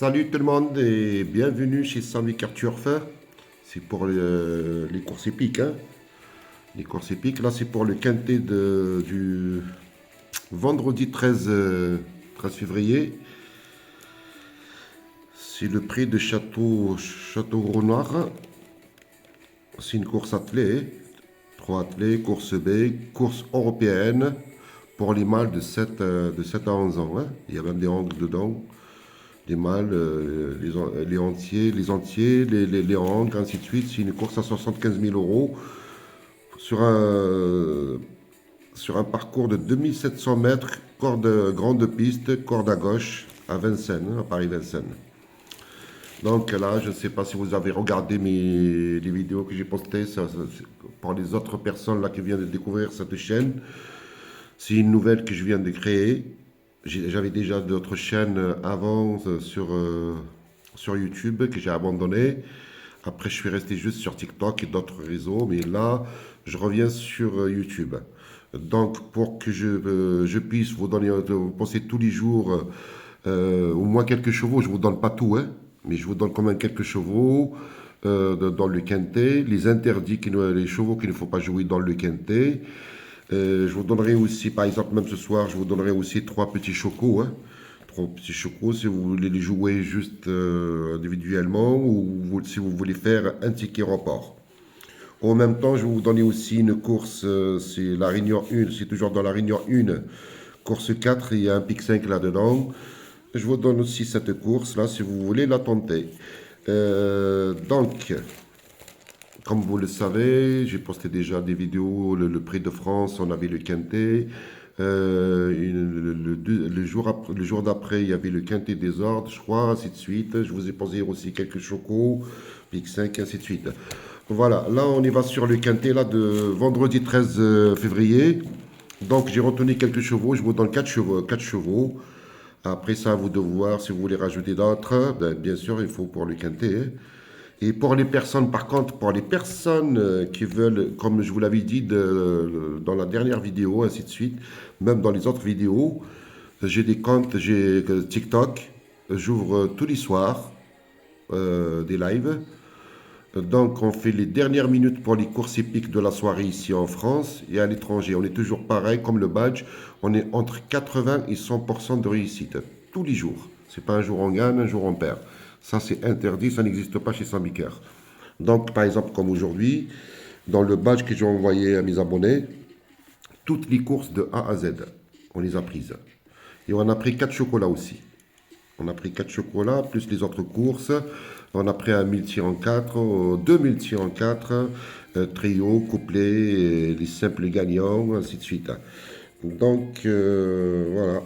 Salut tout le monde et bienvenue chez Sandwich Turf. C'est pour les courses épiques. Hein. Les courses épiques, là c'est pour le quintet du vendredi 13 février. C'est le prix de Château Gros Noir. C'est une course attelée. 3 attelés, course B, course européenne pour les mâles de 7 à 11 ans. Hein. Il y a même des angles dedans. Les mâles, les entiers, les hangres, ainsi de suite. C'est une course à 75 000 euros sur un parcours de 2700 mètres, grande piste, corde à gauche, à Vincennes, à Paris-Vincennes. Donc là, je ne sais pas si vous avez regardé les vidéos que j'ai postées pour les autres personnes là qui viennent de découvrir cette chaîne. C'est une nouvelle que je viens de créer. J'avais déjà d'autres chaînes avant sur YouTube que j'ai abandonné. Après, je suis resté juste sur TikTok et d'autres réseaux. Mais là, je reviens sur YouTube. Donc, pour que je puisse vous donner, vous poster tous les jours au moins quelques chevaux, je ne vous donne pas tout, hein, mais je vous donne quand même quelques chevaux dans le quintet, les interdits, les chevaux qu'il ne faut pas jouer dans le quintet. Je vous donnerai aussi, par exemple, même ce soir, je vous donnerai aussi 3 petits chocos. Hein. 3 petits chocos si vous voulez les jouer juste individuellement ou si vous voulez faire un ticket report. En même temps, je vais vous donner aussi une course, c'est la Réunion 1, c'est toujours dans la Réunion 1, course 4, il y a un pic 5 là-dedans. Je vous donne aussi cette course-là si vous voulez la tenter. Donc, comme vous le savez, j'ai posté déjà des vidéos, le Prix de France, on avait le Quintet. Le jour d'après, il y avait le Quintet des Ordres, je crois, ainsi de suite. Je vous ai posé aussi quelques chocos, Pic 5, ainsi de suite. Voilà, là on y va sur le Quintet là, de vendredi 13 février. Donc j'ai retenu quelques chevaux, je vous donne 4 chevaux. Après ça, à vous de voir si vous voulez rajouter d'autres. Ben, bien sûr, il faut pour le Quintet. Hein. Et pour les personnes, par contre, pour les personnes qui veulent, comme je vous l'avais dit dans la dernière vidéo, ainsi de suite, même dans les autres vidéos, j'ai des comptes, j'ai TikTok, j'ouvre tous les soirs des lives. Donc, on fait les dernières minutes pour les courses épiques de la soirée ici en France et à l'étranger. On est toujours pareil, comme le badge, on est entre 80 et 100% de réussite, tous les jours. C'est pas un jour on gagne, un jour on perd. Ça, c'est interdit, ça n'existe pas chez Sambiker. Donc, par exemple, comme aujourd'hui, dans le badge que j'ai envoyé à mes abonnés, toutes les courses de A à Z, on les a prises. Et on a pris 4 chocolats aussi. On a pris 4 chocolats, plus les autres courses. On a pris un 1000 tir en 4, 2000 tir en 4, trio, couplet, les simples gagnants, ainsi de suite. Donc, voilà.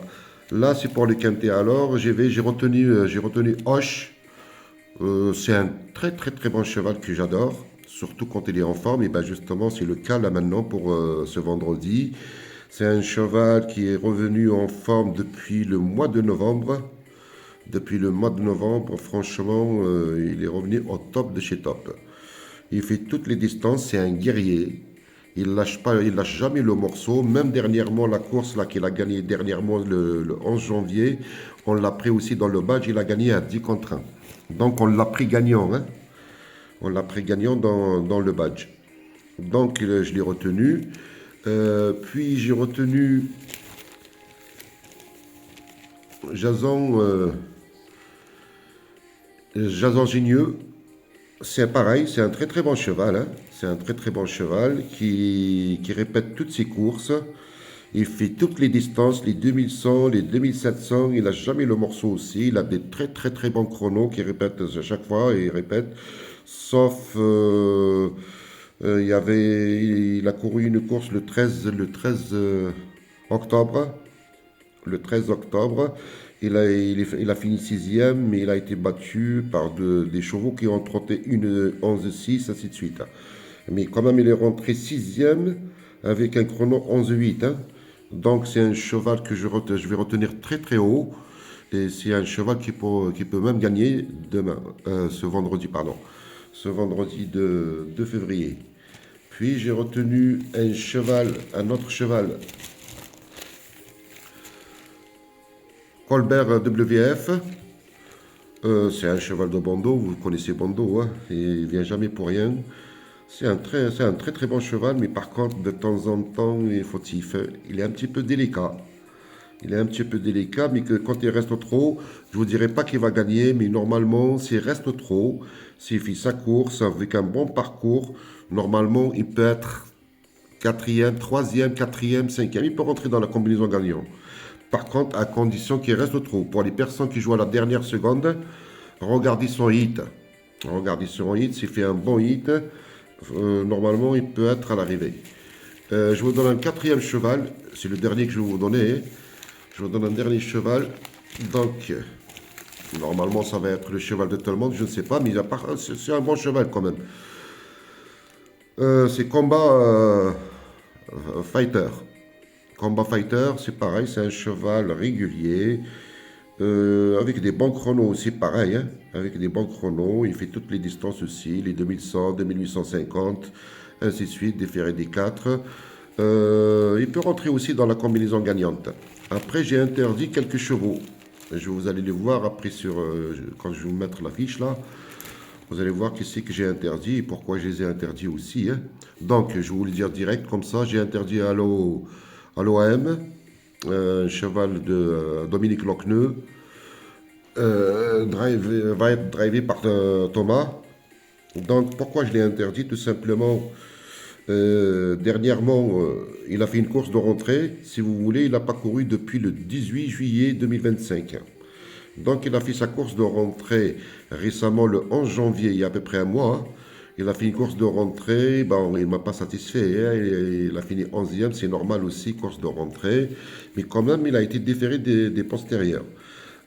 Là, c'est pour le quintet. Alors, j'ai retenu Hoche. C'est un très très très bon cheval que j'adore, surtout quand il est en forme. Et ben justement, c'est le cas là maintenant pour ce vendredi. C'est un cheval qui est revenu en forme depuis le mois de novembre. Depuis le mois de novembre, franchement, il est revenu au top de chez top. Il fait toutes les distances, c'est un guerrier. Il lâche pas, il lâche jamais le morceau. Même dernièrement, la course là qu'il a gagnée dernièrement le 11 janvier, on l'a pris aussi dans le badge, il a gagné à 10 contre 1. Donc on l'a pris gagnant, hein. On l'a pris gagnant dans le badge. Donc je l'ai retenu. Puis j'ai retenu Jason, Jason Genieux. C'est pareil, c'est un très très bon cheval. Hein. C'est un très très bon cheval qui répète toutes ses courses. Il fait toutes les distances, les 2100, les 2700. Il n'a jamais le morceau aussi. Il a des très très très bons chronos qui répètent à chaque fois et il répète. Sauf, il a couru une course le 13 octobre. Le 13 octobre, il a fini sixième, mais il a été battu par des chevaux qui ont trotté une 11-6, ainsi de suite. Mais quand même, il est rentré sixième avec un chrono 11-8. Hein. Donc c'est un cheval que je vais retenir très très haut. Et c'est un cheval qui peut même gagner demain, ce vendredi, pardon. Ce vendredi de 2 février. Puis j'ai retenu un autre cheval, Colbert WF. C'est un cheval de Bordeaux, vous connaissez Bordeaux, hein, et il vient jamais pour rien. C'est un très très bon cheval, mais par contre, de temps en temps, il est fautif. Il est un petit peu délicat. Il est un petit peu délicat, mais que quand il reste trop, je vous dirais pas qu'il va gagner, mais normalement, s'il reste trop, s'il fait sa course avec un bon parcours, normalement, il peut être quatrième, troisième, quatrième, cinquième. Il peut rentrer dans la combinaison gagnante. Par contre, à condition qu'il reste trop. Pour les personnes qui jouent à la dernière seconde, regardez son hit. Regardez son hit. S'il fait un bon hit, normalement, il peut être à l'arrivée. Je vous donne un quatrième cheval. C'est le dernier que je vais vous donner. Je vous donne un dernier cheval. Donc, normalement, ça va être le cheval de tout le monde. Je ne sais pas, mais c'est un bon cheval quand même. C'est Combat Fighter. Combat Fighter, c'est pareil, c'est un cheval régulier, avec des bons chronos aussi, pareil, hein, avec des bons chronos. Il fait toutes les distances aussi, les 2100, 2850, ainsi de suite, des ferrés des 4. Il peut rentrer aussi dans la combinaison gagnante. Après, j'ai interdit quelques chevaux. Vous allez les voir après quand je vais vous mettre la fiche là. Vous allez voir qui c'est que j'ai interdit et pourquoi je les ai interdits aussi, hein. Donc, je vais vous le dire direct comme ça. J'ai interdit à l'OM, un cheval de Dominique Lochneux, va être drivé par Thomas. Donc, pourquoi je l'ai interdit? Tout simplement, dernièrement, il a fait une course de rentrée. Si vous voulez, il n'a pas couru depuis le 18 juillet 2025. Donc, il a fait sa course de rentrée récemment, le 11 janvier, il y a à peu près un mois, hein. Il a fait une course de rentrée, bon, il ne m'a pas satisfait, hein. Il a fini 11e, c'est normal aussi, course de rentrée. Mais quand même, il a été déféré des postérieurs.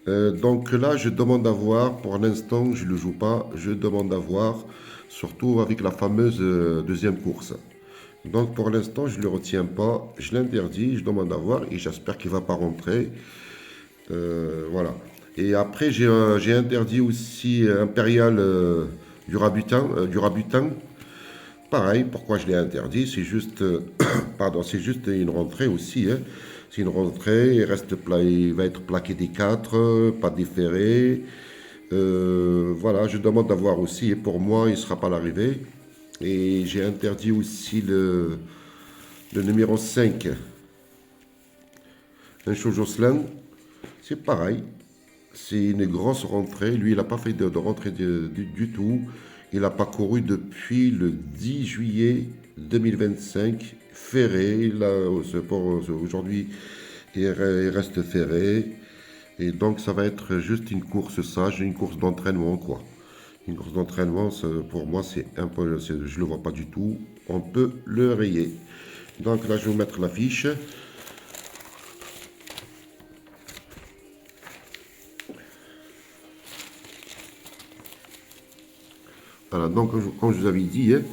Donc là, je demande à voir, pour l'instant, je ne le joue pas, je demande à voir, surtout avec la fameuse deuxième course. Donc pour l'instant, je ne le retiens pas, je l'interdis, je demande à voir et j'espère qu'il ne va pas rentrer. Voilà. Et après, j'ai interdit aussi Impérial du Rabutin. Pareil, pourquoi je l'ai interdit? C'est juste, pardon, c'est juste une rentrée aussi, hein. C'est une rentrée, il va être plaqué des 4, pas déféré. Voilà, je demande d'avoir aussi, et pour moi, il ne sera pas à l'arrivée. Et j'ai interdit aussi le numéro 5, un show Jocelyn. C'est pareil. C'est une grosse rentrée. Lui, il n'a pas fait de rentrée du tout. Il n'a pas couru depuis le 10 juillet 2025. Ferré. Aujourd'hui, il reste ferré. Et donc, ça va être juste une course sage, une course d'entraînement, quoi. Une course d'entraînement, pour moi, c'est un peu, je ne le vois pas du tout. On peut le rayer. Donc là, je vais vous mettre la fiche. Voilà, donc comme je vous avais dit, hein,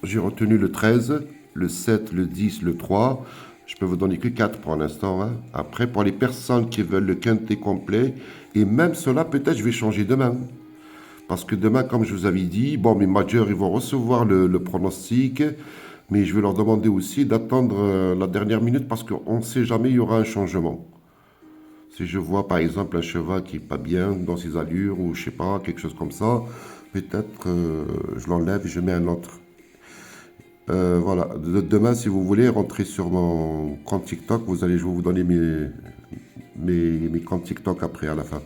j'ai retenu le 13, le 7, le 10, le 3. Je peux vous donner que 4 pour l'instant, hein. Après, pour les personnes qui veulent le quintet complet, et même cela, peut-être je vais changer demain. Parce que demain, comme je vous avais dit, bon, mes majors, ils vont recevoir le pronostic, mais je vais leur demander aussi d'attendre la dernière minute parce qu'on ne sait jamais, il y aura un changement. Si je vois par exemple un cheval qui n'est pas bien dans ses allures ou je sais pas, quelque chose comme ça, peut-être je l'enlève et je mets un autre. Voilà, demain si vous voulez rentrer sur mon compte TikTok, je vais vous donner mes comptes TikTok après à la fin.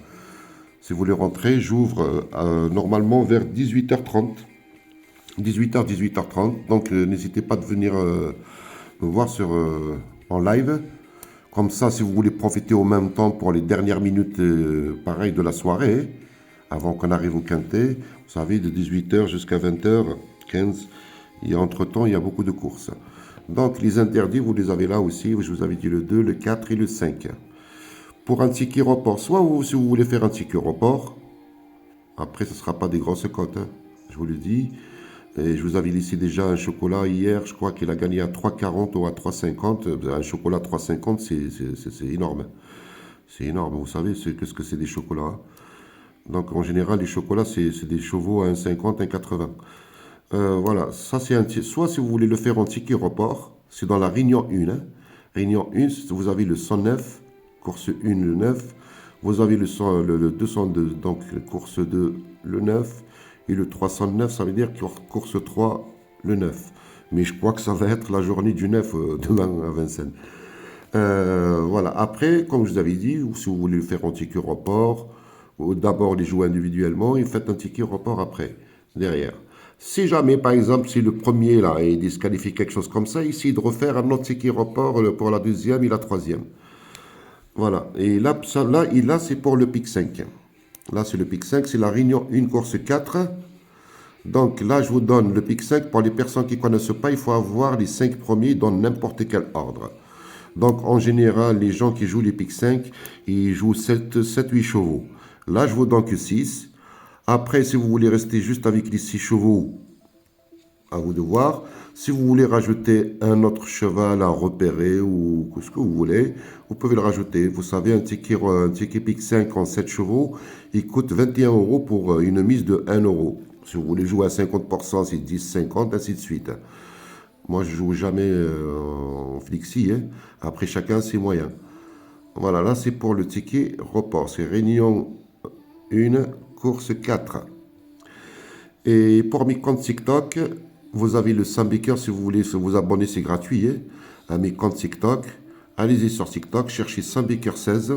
Si vous voulez rentrer, j'ouvre normalement vers 18h30. 18h, 18h30. Donc n'hésitez pas de venir me voir en live. Comme ça, si vous voulez profiter au même temps pour les dernières minutes, pareil, de la soirée, avant qu'on arrive au quintet, vous savez, de 18h jusqu'à 20h15, et entre-temps, il y a beaucoup de courses. Donc, les interdits, vous les avez là aussi. Je vous avais dit le 2, le 4 et le 5. Pour un ticket report, soit si vous voulez faire un ticket report, après, ce ne sera pas des grosses cotes, hein, je vous le dis. Et je vous avais laissé déjà un chocolat hier, je crois qu'il a gagné à 3,40 ou à 3,50. Un chocolat à 3,50, c'est énorme. C'est énorme, vous savez qu'est-ce que c'est des chocolats, hein. Donc en général, les chocolats, c'est des chevaux à 1,50, 1,80. Voilà, ça c'est soit si vous voulez le faire en ticket report, c'est dans la Réunion 1. Hein. Réunion 1, vous avez le 109, course 1, le 9. Vous avez le 202, donc course 2, le 9. Et le 309, ça veut dire course 3, le 9. Mais je crois que ça va être la journée du 9 demain à Vincennes. Voilà. Après, comme je vous avais dit, si vous voulez le faire en ticket report, d'abord les jouer individuellement et faites un ticket report après, derrière. Si jamais, par exemple, si le premier là est disqualifié quelque chose comme ça, essayez de refaire un autre ticket report pour la deuxième et la troisième. Voilà. Et là, là c'est pour le pic 5. Là, c'est le pic 5, c'est la réunion 1 course 4. Donc là, je vous donne le pic 5. Pour les personnes qui ne connaissent pas, il faut avoir les 5 premiers dans n'importe quel ordre. Donc en général, les gens qui jouent les pic 5, ils jouent 7-8 chevaux. Là, je vous donne que 6. Après, si vous voulez rester juste avec les 6 chevaux, à vous de voir. Si vous voulez rajouter un autre cheval à repérer ou ce que vous voulez, vous pouvez le rajouter. Vous savez, un ticket pic 5 en 7 chevaux, il coûte 21 euros pour une mise de 1 euro. Si vous voulez jouer à 50%, c'est 10, 50, ainsi de suite. Moi, je joue jamais en flexi. Hein. Après, chacun ses moyens. Voilà, là, c'est pour le ticket report. C'est Réunion 1, course 4. Et pour mes comptes TikTok, vous avez le Sambaker si vous voulez vous abonner, c'est gratuit. Hein, à mes comptes TikTok. Allez-y sur TikTok, cherchez Sambaker 16,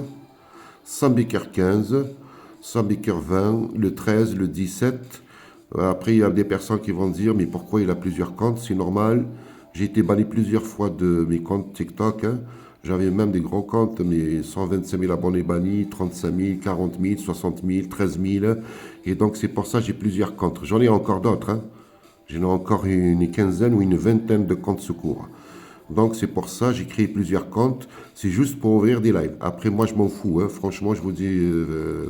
Sambaker 15, Sambaker 20, le 13, le 17. Après, il y a des personnes qui vont dire, mais pourquoi il a plusieurs comptes? C'est normal. J'ai été banni plusieurs fois de mes comptes TikTok. Hein. J'avais même des gros comptes, mais 125 000 abonnés bannis, 35 000, 40 000, 60 000, 13 000. Et donc, c'est pour ça que j'ai plusieurs comptes. J'en ai encore d'autres. Hein. J'en ai encore une quinzaine ou une vingtaine de comptes secours. Donc, c'est pour ça que j'ai créé plusieurs comptes. C'est juste pour ouvrir des lives. Après, moi, je m'en fous. Hein. Franchement, je vous dis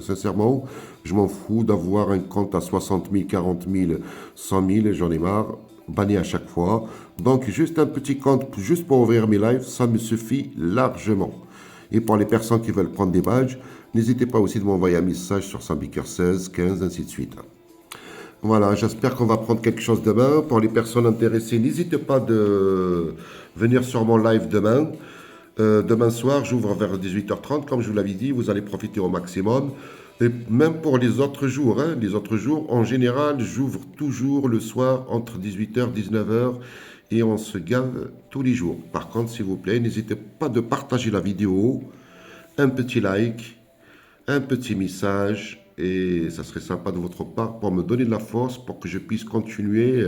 sincèrement, je m'en fous d'avoir un compte à 60 000, 40 000, 100 000. J'en ai marre. Banni à chaque fois. Donc, juste un petit compte, juste pour ouvrir mes lives, ça me suffit largement. Et pour les personnes qui veulent prendre des badges, n'hésitez pas aussi de m'envoyer un message sur Sambaker 16, 15, ainsi de suite. Voilà, j'espère qu'on va prendre quelque chose demain. Pour les personnes intéressées, n'hésitez pas de venir sur mon live demain. Demain soir, j'ouvre vers 18h30. Comme je vous l'avais dit, vous allez profiter au maximum. Et même pour les autres jours, hein, les autres jours, en général, j'ouvre toujours le soir entre 18h et 19h et on se gave tous les jours. Par contre, s'il vous plaît, n'hésitez pas de partager la vidéo, un petit like, un petit message et ça serait sympa de votre part pour me donner de la force pour que je puisse continuer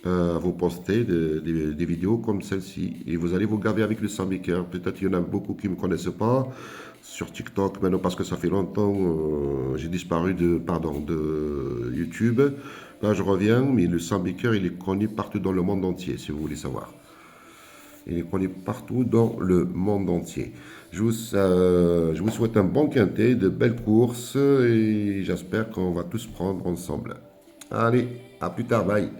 à vous poster des vidéos comme celle-ci. Et vous allez vous gaver avec le Sambaker. Peut-être qu'il y en a beaucoup qui ne me connaissent pas sur TikTok maintenant parce que ça fait longtemps j'ai disparu de YouTube. Là je reviens, mais le Sambaker il est connu partout dans le monde entier si vous voulez savoir. Il est connu partout dans le monde entier. Je vous souhaite un bon quintet, de belles courses et j'espère qu'on va tous prendre ensemble. Allez, à plus tard, bye.